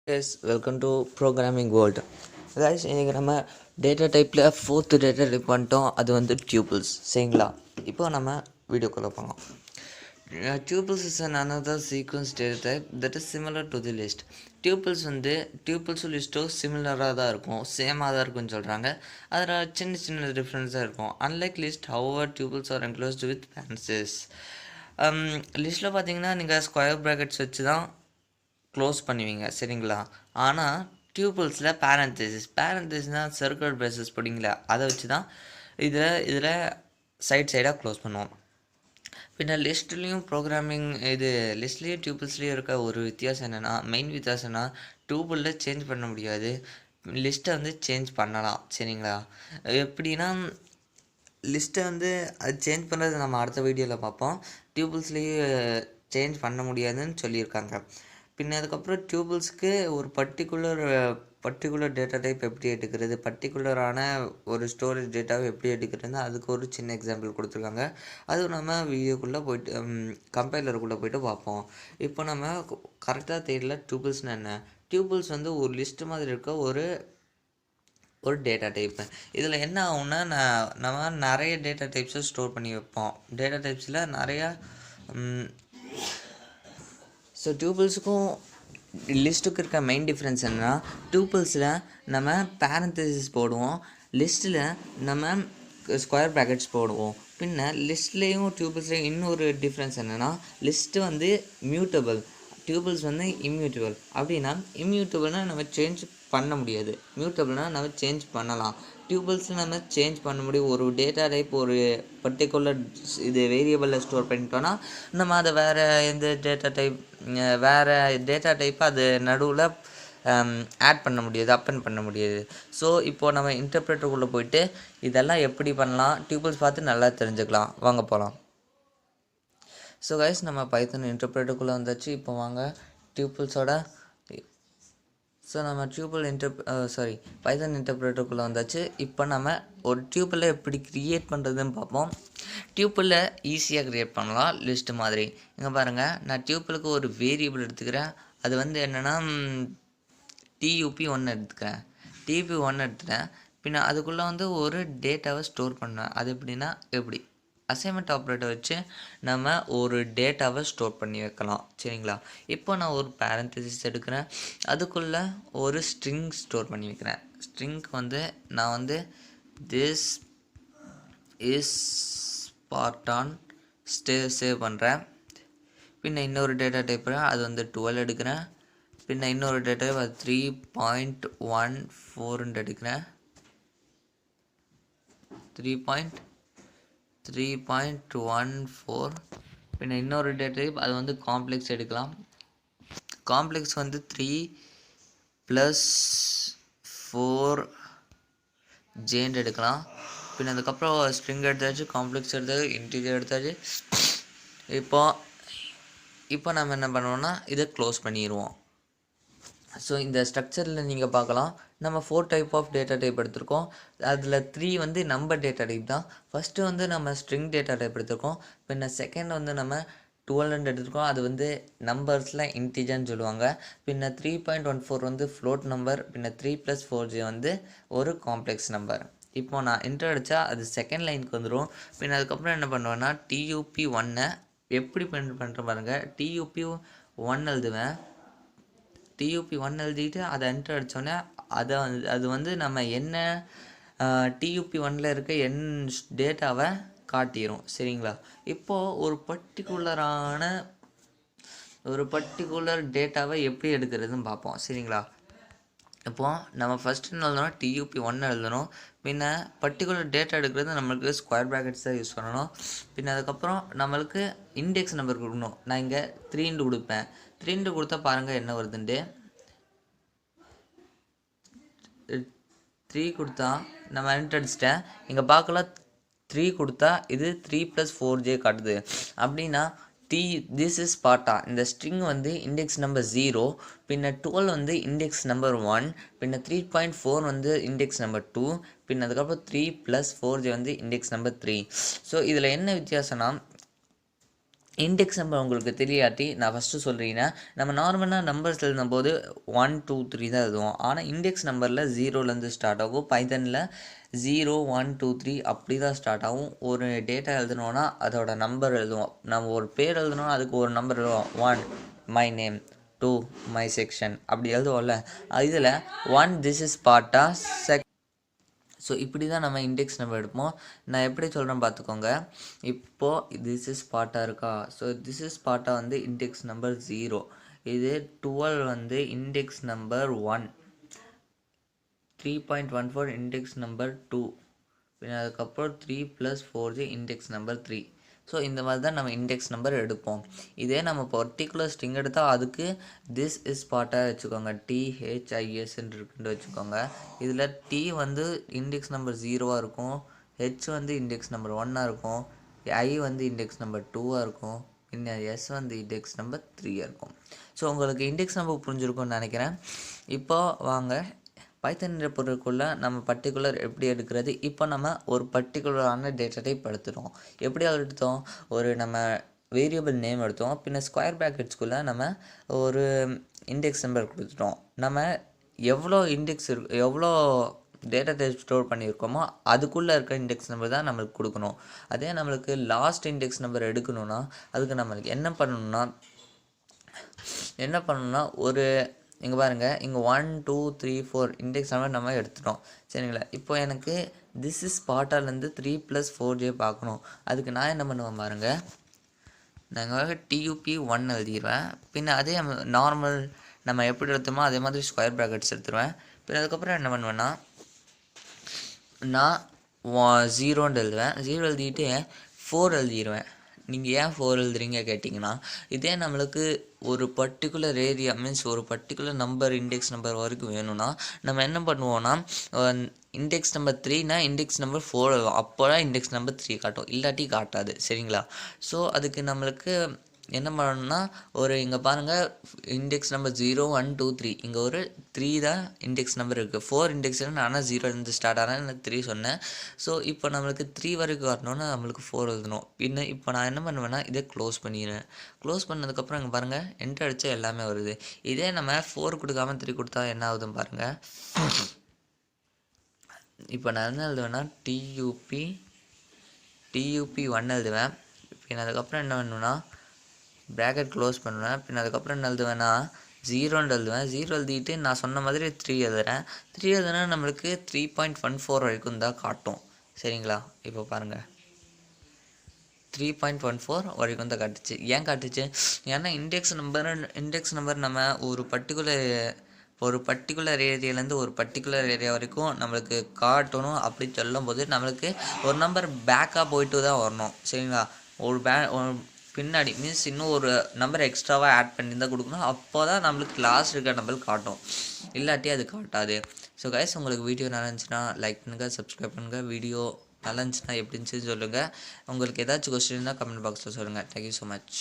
Yes, welcome to programming world. Guys, இன்றைக்கி நம்ம data டைப்பில் ஃபோர்த்து டேட்டா டைப் பண்ணிட்டோம். அது வந்து tuples. சரிங்களா? இப்போ நம்ம வீடியோக்குள்ளே போகலாம். Tuples is another sequence data type that is similar to the list. Tuples வந்து tuples லிஸ்ட்டும் சிமிலராக தான் இருக்கும், சேமாக தான் இருக்கும்னு சொல்கிறாங்க. அதில் சின்ன சின்ன டிஃப்ரென்ஸாக இருக்கும். Unlike list, however, tuples are enclosed with parentheses. லிஸ்ட்டில் பார்த்தீங்கன்னா நீங்கள் ஸ்கொயர் ப்ராக்கெட்ஸ் வச்சு தான் க்ளோஸ் பண்ணுவீங்க, சரிங்களா? ஆனால் டியூபிள்ஸில் பேரந்தசிஸ்னால் சர்க்கிள் பிரேசஸ் போட்டிங்களா, அதை வச்சு தான் இதில் சைடாக க்ளோஸ் பண்ணுவோம். பின்ன லிஸ்ட்லேயும் ப்ரோக்ராமிங் லிஸ்ட்லேயும் டியூபிள்ஸ்லேயும் இருக்க ஒரு வித்தியாசம் என்னென்னா, மெயின் வித்தியாசம்னா டியூபிளில் சேஞ்ச் பண்ண முடியாது, லிஸ்ட்டை வந்து சேஞ்ச் பண்ணலாம், சரிங்களா? எப்படின்னா லிஸ்ட்டை வந்து அது சேஞ்ச் பண்ணுறது நம்ம அடுத்த வீடியோவில் பார்ப்போம். டியூபிள்ஸ்லேயே சேஞ்ச் பண்ண முடியாதுன்னு சொல்லியிருக்காங்க. பின்ன அதுக்கப்புறம் டியூபிள்ஸ்க்கு ஒரு பர்டிகுலர் டேட்டா டைப் எப்படி எடுக்கிறது, பர்டிகுலரான ஒரு ஸ்டோரேஜ் டேட்டாவை எப்படி எடுக்கிறது, அதுக்கு ஒரு சின்ன எக்ஸாம்பிள் கொடுத்துருக்காங்க. அதுவும் நம்ம வீடியோக்குள்ளே போய்ட்டு கம்பைலருக்குள்ளே போய்ட்டு பார்ப்போம். இப்போ நம்ம கரெக்டாக தெரியல டியூபிள்ஸ்னால் என்ன. டியூபிள்ஸ் வந்து ஒரு லிஸ்ட்டு மாதிரி இருக்க ஒரு டேட்டா டைப்பு. இதில் என்ன ஆகும்னா, நம்ம நிறைய டேட்டா டைப்ஸை ஸ்டோர் பண்ணி வைப்போம். டேட்டா டைப்ஸில் நிறையா ஸோ டியூபிள்ஸுக்கும் லிஸ்ட்டுக்கு இருக்க மெயின் டிஃப்ரென்ஸ் என்னென்னா, டியூபிள்ஸில் நம்ம பேரந்தசிஸ் போடுவோம், லிஸ்ட்டில் நம்ம ஸ்கொயர் ப்ராக்கெட்ஸ் போடுவோம். பின்ன லிஸ்ட்லேயும் டியூபிள்ஸ்லேயும் இன்னொரு டிஃப்ரென்ஸ் என்னென்னா, லிஸ்ட்டு வந்து மியூட்டபிள், டியூபிள்ஸ் வந்து இம்யூட்டபிள். அப்படின்னா இம்யூட்டபிள்னால் நம்ம சேஞ்ச் பண்ண முடியாது, மியூட்டபிள்னால் நம்ம சேஞ்ச் பண்ணலாம். டியூபிள்ஸில் நம்ம சேஞ்ச் பண்ண முடியும். ஒரு டேட்டா டைப் ஒரு பர்டிகுலர் வேரியபிளில் ஸ்டோர் பண்ணிட்டோன்னா நம்ம அதை வேறு டேட்டா டைப்பை அது நடுவில் ஆட் பண்ண முடியாது, அப்பன் பண்ண முடியாது. ஸோ இப்போது நம்ம இன்டர்பிரேட்டருக்குள்ளே போயிட்டு இதெல்லாம் எப்படி பண்ணலாம், டியூபிள்ஸ் பார்த்து நல்லா தெரிஞ்சுக்கலாம். வாங்க போகலாம். ஸோ கைஸ், நம்ம பைத்தன் இன்டர்பிரேட்டருக்குள்ளே வந்தாச்சு. இப்போ வாங்க டியூபிள்ஸோட நம்ம பைத்தன் இன்டர்பிரேட்டருக்குள்ளே வந்தாச்சு. இப்போ நம்ம ஒரு டியூப்பில் எப்படி க்ரியேட் பண்ணுறதுன்னு பார்ப்போம். டியூப்பில் ஈஸியாக க்ரியேட் பண்ணலாம், லிஸ்ட்டு மாதிரி. இங்கே பாருங்கள், நான் டியூப்பிலுக்கு ஒரு வேரியபிள் எடுத்துக்கிறேன். அது வந்து என்னென்னா tup1 எடுத்துக்கிறேன். tup1 எடுத்துட்டேன். பின்ன அதுக்குள்ளே வந்து ஒரு டேட்டாவை ஸ்டோர் பண்ணேன். அது எப்படின்னா அசைன்மெண்ட் ஆப்ரேட்டர் வச்சு நம்ம ஒரு டேட்டாவை ஸ்டோர் பண்ணி வைக்கலாம், சரிங்களா? இப்போ நான் ஒரு பேரந்தசிஸ் எடுக்கிறேன், அதுக்குள்ளே ஒரு ஸ்ட்ரிங் ஸ்டோர் பண்ணி வைக்கிறேன். ஸ்ட்ரிங்க்கு வந்து நான் வந்து திஸ் இஸ் ஸ்பார்டான் சேவ் பண்ணுறேன். பின்ன இன்னொரு டேட்டா டைப் அது வந்து 12 எடுக்கிறேன். பின்ன இன்னொரு டேட்டா 3.14 எடுக்கிறேன். 3.14. பின்ன இன்னொரு டேட்டா டைப் அது வந்து காம்ப்ளெக்ஸ் எடுக்கலாம். காம்ப்ளெக்ஸ் வந்து 3+4 எடுக்கலாம். பின்ன அதுக்கப்புறம் ஸ்ட்ரிங் எடுத்தாச்சு, காம்ப்ளெக்ஸ் எடுத்தாச்சு, இன்டீஜர் எடுத்தாச்சு. இப்போ நம்ம என்ன பண்ணுவோம்னா இதை க்ளோஸ் பண்ணிடுவோம். ஸோ இந்த ஸ்ட்ரக்சரில் நீங்கள் பார்க்கலாம், நம்ம 4 டைப் ஆஃப் டேட்டா டைப் எடுத்திருக்கோம். அதில் 3 வந்து நம்பர் டேட்டா டைப் தான். ஃபஸ்ட்டு வந்து நம்ம ஸ்ட்ரிங் டேட்டா டைப் எடுத்திருக்கோம். பின்ன செகண்ட் வந்து நம்ம 12 எடுத்திருக்கோம், அது வந்து நம்பர்ஸில் இன்டீஜர்னு சொல்லுவாங்க. பின்ன 3.14 வந்து ஃப்ளோட் நம்பர். பின்ன 3+4j வந்து ஒரு காம்ப்ளெக்ஸ் நம்பர். இப்போ நான் என்டர் அடித்தா அது செகண்ட் லைனுக்கு வந்துடும். பின்ன அதுக்கப்புறம் என்ன பண்ணுவேன்னா tup1 எப்படி பண்ணுற பாருங்கள். tup1 எழுதுவேன். tup1 எழுதிட்டு அதை என்டர் அடித்தோடனே அது வந்து நம்ம என்ன tup1 இருக்க டேட்டாவை காட்டிடும், சரிங்களா? இப்போது ஒரு பர்டிகுலர் டேட்டாவை எப்படி எடுக்கிறதுன்னு பார்ப்போம், சரிங்களா? இப்போது நம்ம ஃபஸ்ட்டு என்ன எழுதணும், tup1 எழுதணும். பின்ன பர்டிகுலர் டேட்டா எடுக்கிறது நம்மளுக்கு ஸ்கொயர் ப்ராக்கெட்ஸ் தான் யூஸ் பண்ணணும். பின்ன அதுக்கப்புறம் நம்மளுக்கு இண்டெக்ஸ் நம்பர் கொடுக்கணும். நான் இங்கே 3 கொடுப்பேன். 3 கொடுத்தா பாருங்கள் என்ன வருதுண்டு. 3 கொடுத்தா நம்ம என்டர் அடிச்சிட்டேன். இங்கே பார்க்கலாம் 3 கொடுத்தா இது 3+4j காட்டுது. அப்படின்னா திஸ் இஸ் ஸ்பார்டா. இந்த ஸ்ட்ரிங் வந்து இண்டெக்ஸ் நம்பர் 0, பின்ன 12 வந்து இண்டெக்ஸ் நம்பர் 1, பின்ன 3.4 வந்து இண்டெக்ஸ் நம்பர் 2, பின்ன அதுக்கப்புறம் 3+4j வந்து இண்டெக்ஸ் நம்பர் 3. ஸோ இதில் என்ன வித்தியாசம்னா, இண்டெக்ஸ் நம்பர் உங்களுக்கு தெரியாட்டி நான் ஃபஸ்ட்டு சொல்கிறீங்கன்னா நம்ம நார்மலாக நம்பர்ஸ் எழுதும்போது 1 2 3 தான் எழுதுவோம். ஆனால் இண்டெக்ஸ் நம்பரில் 0லேருந்து ஸ்டார்ட் ஆகும். பைத்தனில் 0 1 2 3 அப்படி தான் ஸ்டார்ட் ஆகும். ஒரு டேட்டா எழுதணுன்னா அதோட நம்பர் எழுதுவோம். நம்ம ஒரு பேர் எழுதணும்னா அதுக்கு ஒரு நம்பர் எழுதுவோம். 1 மை நேம், 2 மை செக்ஷன் அப்படி எழுதுவோம்ல. இதில் 1 திஸ் இஸ் பார்ட்டா ஸோ இப்படி தான் நம்ம இண்டெக்ஸ் நம்பர் எடுப்போம். நான் எப்படி சொல்கிறேன் பார்த்துக்கோங்க. இப்போது திஸ் இஸ் பார்ட்டா இருக்கா. ஸோ திஸ் இஸ் பார்ட்டா வந்து இண்டெக்ஸ் நம்பர் 0. இது 12 வந்து இண்டெக்ஸ் நம்பர் 1, 3.14 இண்டெக்ஸ் நம்பர் 2, பின்ன அதுக்கப்புறம் 3 + 4 இண்டெக்ஸ் நம்பர் 3. ஸோ இந்த மாதிரி தான் நம்ம இண்டெக்ஸ் நம்பர் எடுப்போம். இதே நம்ம பர்டிகுலர் ஸ்ட்ரிங் எடுத்தால் அதுக்கு திஸ் இஸ் பார்ட்டாக வச்சுக்கோங்க. THISன்னு இருக்குன்னு வச்சுக்கோங்க. இதில் T வந்து இண்டெக்ஸ் நம்பர் 0வாக இருக்கும், H வந்து இண்டெக்ஸ் நம்பர் 1ஆக இருக்கும், I வந்து இண்டெக்ஸ் நம்பர் 2ஆக இருக்கும், இன்னும் S வந்து இண்டெக்ஸ் நம்பர் 3ஆக இருக்கும். ஸோ உங்களுக்கு இண்டெக்ஸ் நம்பர் புரிஞ்சிருக்கும்னு நினைக்கிறேன். இப்போ வாங்க பைத்தன் பொருளுக்குள்ளே நம்ம பர்டிகுலர் எப்படி எடுக்கிறது. இப்போ நம்ம ஒரு பர்டிகுலரான டேட்டா டைப் எடுத்துட்டோம். எப்படி எடுத்தோம், ஒரு நம்ம வேரியபிள் நேம் எடுத்தோம், பின்ன ஸ்கொயர் ப்ராக்கெட்ஸ்குள்ளே நம்ம ஒரு இண்டெக்ஸ் நம்பர் கொடுத்துட்டோம். நம்ம எவ்வளோ இண்டெக்ஸ் எவ்வளோ டேட்டா டைப் ஸ்டோர் பண்ணியிருக்கோமோ அதுக்குள்ளே இருக்க இண்டெக்ஸ் நம்பர் தான் நம்மளுக்கு கொடுக்கணும். அதே நம்மளுக்கு லாஸ்ட் இண்டெக்ஸ் நம்பர் எடுக்கணும்னா அதுக்கு நம்மளுக்கு என்ன பண்ணணும்னா ஒரு இங்கே பாருங்கள், இங்கே 1 2 3 4 இண்டெக்ஸ் நம்பர் நம்ம எடுத்துட்டோம். சரிங்களா. இப்போ எனக்கு திஸ் இஸ் பார்ட்டாலேருந்து 3 + 4j பார்க்கணும். அதுக்கு நான் என்ன பண்ணுவேன் பாருங்கள், நாங்கள் TUP1 எழுதிடுவேன். பின்ன அதே நார்மல் நம்ம எப்படி எடுத்தோமோ அதே மாதிரி ஸ்கொயர் ப்ராக்கெட்ஸ் எடுத்துருவேன். பின்ன அதுக்கப்புறம் என்ன பண்ணுவேன்னா நான் 0ன்னு எழுதுவேன். 0 எழுதிட்டு 4 எழுதிடுவேன். நீங்கள் ஏன் 4 எழுதுறீங்க கேட்டிங்கன்னா, இதே நம்மளுக்கு ஒரு பர்டிகுலர் ஏரியா மீன்ஸ் ஒரு பர்டிகுலர் நம்பர் இண்டெக்ஸ் நம்பர் வரைக்கும் வேணும்னா நம்ம என்ன பண்ணுவோன்னா இண்டெக்ஸ் நம்பர் 3னா இண்டெக்ஸ் நம்பர் 4 அப்போ தான் இண்டெக்ஸ் நம்பர் 3 காட்டும், இல்லாட்டி காட்டாது. சரிங்களா. ஸோ அதுக்கு நம்மளுக்கு என்ன பண்ணணும்னா ஒரு இங்கே பாருங்கள் இண்டெக்ஸ் நம்பர் 0 1 2 3 இங்கே ஒரு 3 தான் இண்டெக்ஸ் நம்பர் இருக்குது. 4 இண்டெக்ஸ் ஆனால் 0லேருந்து ஸ்டார்ட் ஆனால் எனக்கு 3 சொன்னேன். ஸோ இப்போ நம்மளுக்கு 3 வரைக்கும் வரணும்னா நம்மளுக்கு 4 எழுதணும். பின்ன இப்போ நான் என்ன பண்ணுவேன்னா இதை க்ளோஸ் பண்ணிடுவேன். க்ளோஸ் பண்ணதுக்கப்புறம் இங்கே பாருங்கள் என்டர் அடித்தா எல்லாமே வருது. இதே நம்ம 4 கொடுக்காம 3 கொடுத்தா என்ன ஆகுதுன்னு பாருங்கள். இப்போ நான் என்ன எழுதுவேன்னா TUP1 எழுதுவேன். பின்ன அதுக்கப்புறம் என்ன பண்ணுவேன்னா ப்ராக்கெட் க்ளோஸ் பண்ணுவேன். பின்ன அதுக்கப்புறம் என்ன எழுதுவேன்னா 0ன்னு எழுதுவேன். 0 எழுதிட்டு நான் சொன்ன மாதிரி 3 எழுதுறேன். 3 எழுதுனா நம்மளுக்கு 3.14 வரைக்கும் தான் காட்டும். சரிங்களா. இப்போ பாருங்கள் 3.14 வரைக்கும் தான் காட்டுச்சு. ஏன் காட்டுச்சு, ஏன்னா இண்டெக்ஸ் நம்பர் நம்ம ஒரு பர்டிகுலர் ஏரியாலேருந்து ஒரு பர்டிகுலர் ஏரியா வரைக்கும் நம்மளுக்கு காட்டணும். அப்படி சொல்லும்போது நம்மளுக்கு ஒரு நம்பர் பேக்காக போயிட்டு தான் வரணும். சரிங்களா. ஒரு பின்னாடி மீன்ஸ் இன்னும் ஒரு நம்பர் எக்ஸ்ட்ராவாக ஆட் பண்ணி தான் கொடுக்கணும். அப்போ தான் நம்மளுக்கு லாஸ்ட் இருக்கிற நம்பர் காட்டும், இல்லாட்டி அது காட்டாது. ஸோ கைஸ் உங்களுக்கு வீடியோ நல்லா இருந்துச்சுன்னா லைக் பண்ணுங்கள், சப்ஸ்கிரைப் பண்ணுங்கள். வீடியோ நல்லா இருந்துச்சுன்னா எப்படி இருந்துச்சுன்னு சொல்லுங்கள். உங்களுக்கு ஏதாச்சும் கொஸ்டின்னா கமெண்ட் பாக்ஸில் சொல்லுங்கள். Thank you so much.